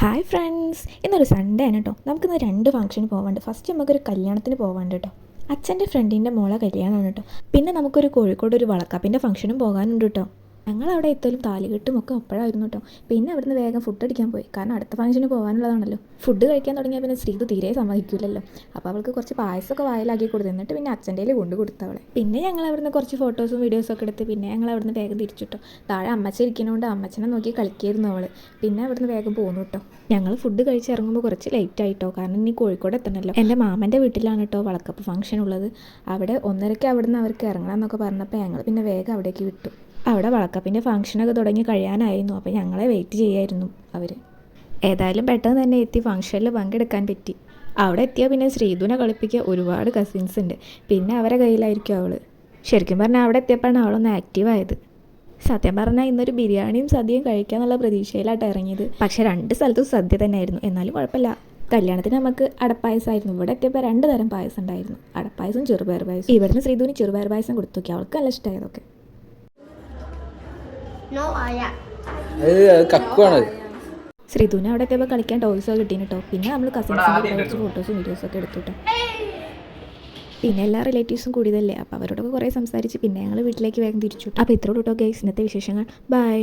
Hi friends, ഇന്നൊരു Sunday ആണ് കേട്ടോ. നമുക്കിന്ന് 2 ഫംഗ്ഷന് പോകാണ്ട്. ഫസ്റ്റ് നമുക്കൊരു കല്യാണത്തിന് പോകാണ്ട് കേട്ടോ. അച്ഛൻ്റെ ഫ്രണ്ടിൻ്റെ മോളെ കല്യാണമാണ് കേട്ടോ. പിന്നെ നമുക്കൊരു കോഴിക്കോട് ഒരു വളക്കാപ്പിൻ്റെ ഫംഗ്ഷനും പോകാനുണ്ട് കേട്ടോ. ഞങ്ങളവിടെ എത്തലും താലികെട്ടും ഒക്കെ ഒപ്പോഴായിരുന്നു കേട്ടോ. പിന്നെ അവിടുന്ന് വേഗം ഫുഡ് അടിക്കാൻ പോയി, കാരണം അടുത്ത ഫംഗ്ഷന് പോകാനുള്ളതാണല്ലോ. ഫുഡ് കഴിക്കാൻ തുടങ്ങിയാൽ പിന്നെ ശ്രീതു തീരെ സമ്മതിക്കില്ലല്ലോ. അപ്പോൾ അവൾക്ക് കുറച്ച് പായസമൊക്കെ വായിലാക്കി കൊടുത്തു, എന്നിട്ട് പിന്നെ അച്ഛൻ്റെ കയ്യിൽ കൊണ്ട് കൊടുത്തവളെ. പിന്നെ ഞങ്ങൾ അവിടുന്ന് കുറച്ച് ഫോട്ടോസും വീഡിയോസും ഒക്കെ എടുത്ത് പിന്നെ ഞങ്ങൾ അവിടുന്ന് വേഗം തിരിച്ചിട്ടോ. താഴെ അമ്മച്ച ഇരിക്കുന്നതുകൊണ്ട് അമ്മച്ചനെ നോക്കി കളിക്കായിരുന്നു അവൾ. പിന്നെ അവിടുന്ന് വേഗം പോന്നു കേട്ടോ. ഞങ്ങൾ ഫുഡ് കഴിച്ചിറങ്ങുമ്പോൾ കുറച്ച് ലേറ്റ് ആയിട്ടോ, കാരണം ഇനി കോഴിക്കോട് എത്തണമല്ലോ. എൻ്റെ മാമൻ്റെ വീട്ടിലാണ് കേട്ടോ വളക്കപ്പ് ഫംഗ്ഷൻ ഉള്ളത്. അവിടെ 1:30 അവിടുന്ന് അവർക്ക് ഇറങ്ങണം എന്നൊക്കെ പറഞ്ഞപ്പോൾ ഞങ്ങൾ പിന്നെ വേഗം അവിടേക്ക് വിട്ടു. അവിടെ വളക്കപ്പിൻ്റെ ഫംഗ്ഷനൊക്കെ തുടങ്ങി കഴിയാനായിരുന്നു, അപ്പോൾ ഞങ്ങളെ വെയിറ്റ് ചെയ്യായിരുന്നു അവർ. ഏതായാലും പെട്ടെന്ന് തന്നെ എത്തി ഫംഗ്ഷനിൽ പങ്കെടുക്കാൻ പറ്റി. അവിടെ എത്തിയാൽ പിന്നെ ശ്രീധുവിനെ കളിപ്പിക്കുക ഒരുപാട് കസിൻസ് ഉണ്ട്, പിന്നെ അവരെ കയ്യിലായിരിക്കും അവൾ. ശരിക്കും പറഞ്ഞാൽ അവിടെ എത്തിയപ്പോഴാണ് അവളൊന്ന് ആക്റ്റീവായത്. സത്യം പറഞ്ഞാൽ ഇന്നൊരു ബിരിയാണിയും സദ്യയും കഴിക്കാന്നുള്ള പ്രതീക്ഷയിലായിട്ട് ഇറങ്ങിയത്. പക്ഷേ 2 സ്ഥലത്തും സദ്യ തന്നെയായിരുന്നു, എന്നാലും കുഴപ്പമില്ല. കല്യാണത്തിന് നമുക്ക് അടപ്പായസമായിരുന്നു. ഇവിടെ എത്തിയപ്പോൾ 2 തരം പായസം ഉണ്ടായിരുന്നു, അടപ്പായസം ചെറുപയർ പായസം. ഇവിടുന്ന് ശ്രീധുവിന് ചെറുപയർ പായസം കൊടുത്തു നോക്കി, അവൾക്ക് നല്ല ഇഷ്ടമായതൊക്കെ. ശ്രീധുവിന് അവിടെ എത്തിയപ്പോൾ കളിക്കാൻ ടോയ്സൊക്കെ കിട്ടീന് കേട്ടോ. പിന്നെ നമ്മൾ കസിൻസിൻ്റെ കുറച്ച് ഫോട്ടോസും വീഡിയോസൊക്കെ എടുത്തു കേട്ടോ. പിന്നെ എല്ലാ റിലേറ്റീവ്സും കൂടിയതല്ലേ, അപ്പോൾ അവരോടൊക്കെ കുറേ സംസാരിച്ച് പിന്നെ ഞങ്ങൾ വീട്ടിലേക്ക് വേഗം തിരിച്ചു. അപ്പോൾ ഇത്രയുള്ളൂ കേട്ടോ ഗൈസ് ഇന്നത്തെ വിശേഷങ്ങൾ. ബൈ.